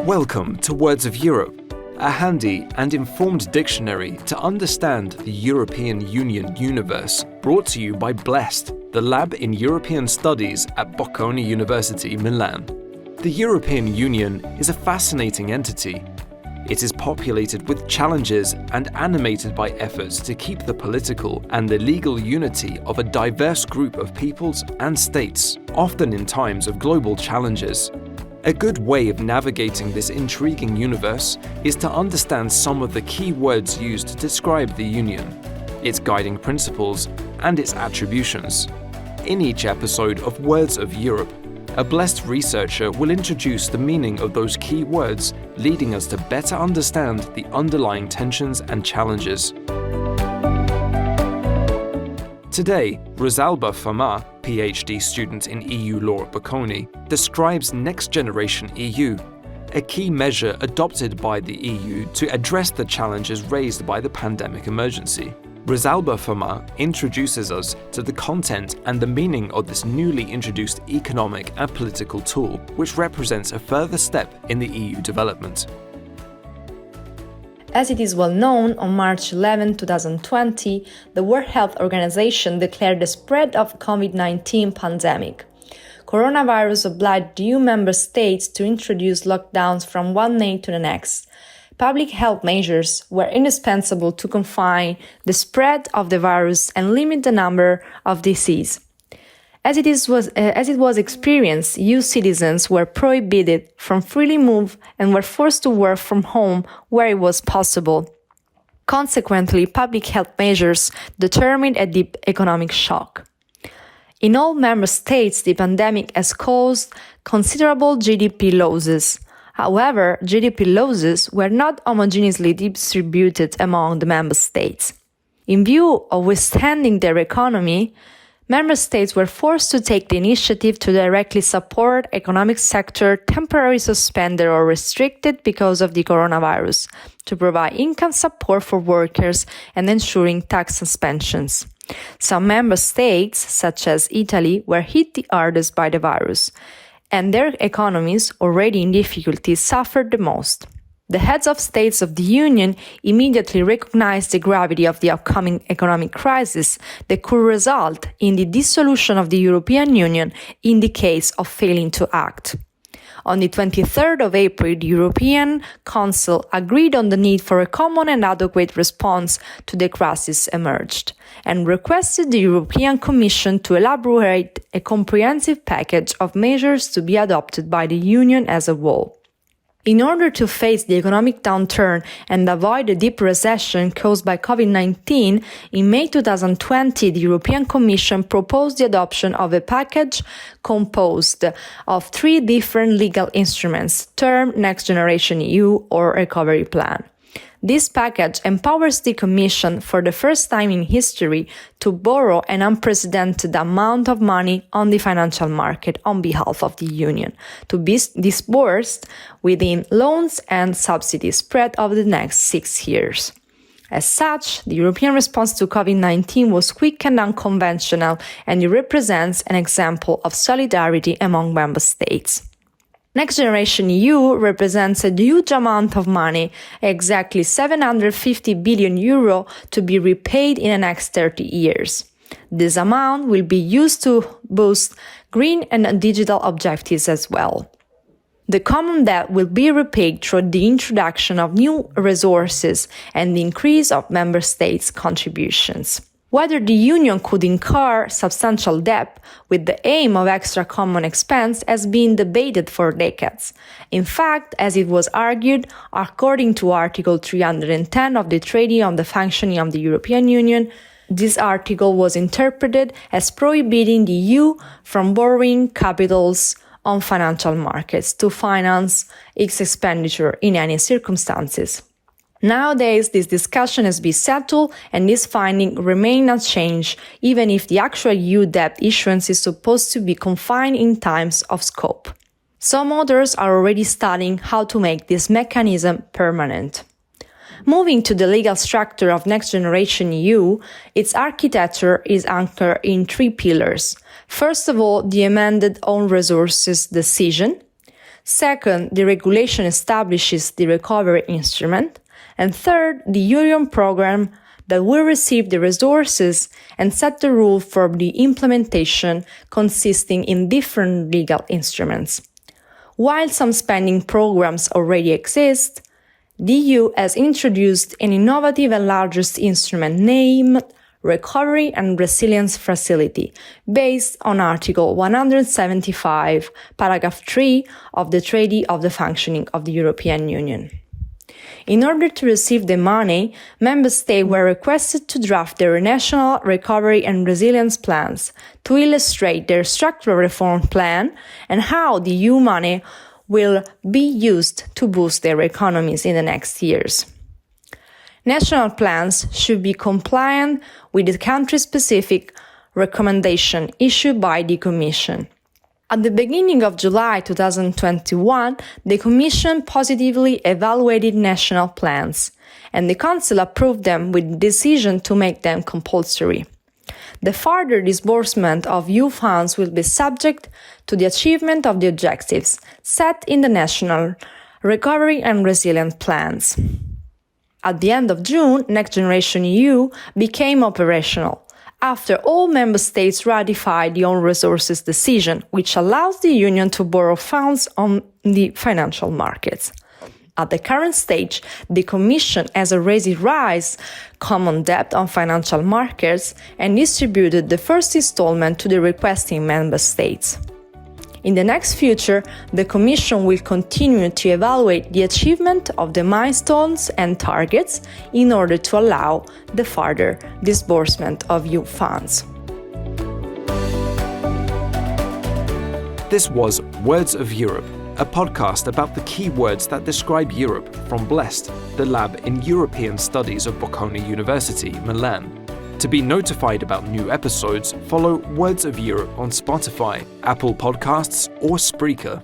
Welcome to Words of Europe, a handy and informed dictionary to understand the European Union universe, brought to you by Blessed, the lab in European Studies at Bocconi University, Milan. The European Union is a fascinating entity. It is populated with challenges and animated by efforts to keep the political and the legal unity of a diverse group of peoples and states, often in times of global challenges. A good way of navigating this intriguing universe is to understand some of the key words used to describe the Union, its guiding principles, and its attributions. In each episode of Words of Europe, a blessed researcher will introduce the meaning of those key words, leading us to better understand the underlying tensions and challenges. Today, Rosalba Fama, PhD student in EU law at Bocconi, describes Next Generation EU, a key measure adopted by the EU to address the challenges raised by the pandemic emergency. Rosalba Fama introduces us to the content and the meaning of this newly introduced economic and political tool, which represents a further step in the EU development. As it is well known, on March 11, 2020, the World Health Organization declared the spread of COVID-19 pandemic. Coronavirus obliged EU member states to introduce lockdowns from one day to the next. Public health measures were indispensable to confine the spread of the virus and limit the number of disease. As it was experienced, EU citizens were prohibited from freely move and were forced to work from home where it was possible. Consequently, public health measures determined a deep economic shock. In all member states, the pandemic has caused considerable GDP losses. However, GDP losses were not homogeneously distributed among the member states. In view of withstanding their economy, member states were forced to take the initiative to directly support economic sector temporarily suspended or restricted because of the coronavirus, to provide income support for workers and ensuring tax suspensions. Some member states, such as Italy, were hit the hardest by the virus, and their economies, already in difficulty, suffered the most. The heads of states of the Union immediately recognized the gravity of the upcoming economic crisis that could result in the dissolution of the European Union in the case of failing to act. On the 23rd of April, the European Council agreed on the need for a common and adequate response to the crisis emerged, and requested the European Commission to elaborate a comprehensive package of measures to be adopted by the Union as a whole. In order to face the economic downturn and avoid a deep recession caused by COVID-19, in May 2020, the European Commission proposed the adoption of a package composed of 3 different legal instruments, termed Next Generation EU or Recovery Plan. This package empowers the Commission for the first time in history to borrow an unprecedented amount of money on the financial market on behalf of the Union, to be disbursed within loans and subsidies spread over the next 6 years. As such, the European response to COVID-19 was quick and unconventional, and it represents an example of solidarity among member states. Next Generation EU represents a huge amount of money, exactly 750 billion euro, to be repaid in the next 30 years. This amount will be used to boost green and digital objectives as well. The common debt will be repaid through the introduction of new resources and the increase of member states' contributions. Whether the Union could incur substantial debt with the aim of extra common expense has been debated for decades. In fact, as it was argued, according to Article 310 of the Treaty on the Functioning of the European Union, this article was interpreted as prohibiting the EU from borrowing capitals on financial markets to finance its expenditure in any circumstances. Nowadays, this discussion has been settled and this finding remains unchanged, even if the actual EU debt issuance is supposed to be confined in times of scope. Some authors are already studying how to make this mechanism permanent. Moving to the legal structure of Next Generation EU, its architecture is anchored in 3 pillars. First of all, the amended own resources decision. Second, the regulation establishes the recovery instrument. And third, the Union program that will receive the resources and set the rule for the implementation, consisting in different legal instruments. While some spending programs already exist, the EU has introduced an innovative and largest instrument named Recovery and Resilience Facility, based on Article 175, Paragraph 3 of the Treaty of the Functioning of the European Union. In order to receive the money, Member States were requested to draft their national recovery and resilience plans to illustrate their structural reform plan and how the EU money will be used to boost their economies in the next years. National plans should be compliant with the country-specific recommendation issued by the Commission. At the beginning of July 2021, the Commission positively evaluated national plans, and the Council approved them with the decision to make them compulsory. The further disbursement of EU funds will be subject to the achievement of the objectives set in the national recovery and resilience plans. At the end of June, Next Generation EU became operational, after all Member States ratified the own resources decision, which allows the Union to borrow funds on the financial markets. At the current stage, the Commission has already raised common debt on financial markets and distributed the first installment to the requesting Member States. In the next future, the Commission will continue to evaluate the achievement of the milestones and targets in order to allow the further disbursement of EU funds. This was Words of Europe, a podcast about the key words that describe Europe from Blest, the lab in European Studies of Bocconi University, Milan. To be notified about new episodes, follow Words of Europe on Spotify, Apple Podcasts, or Spreaker.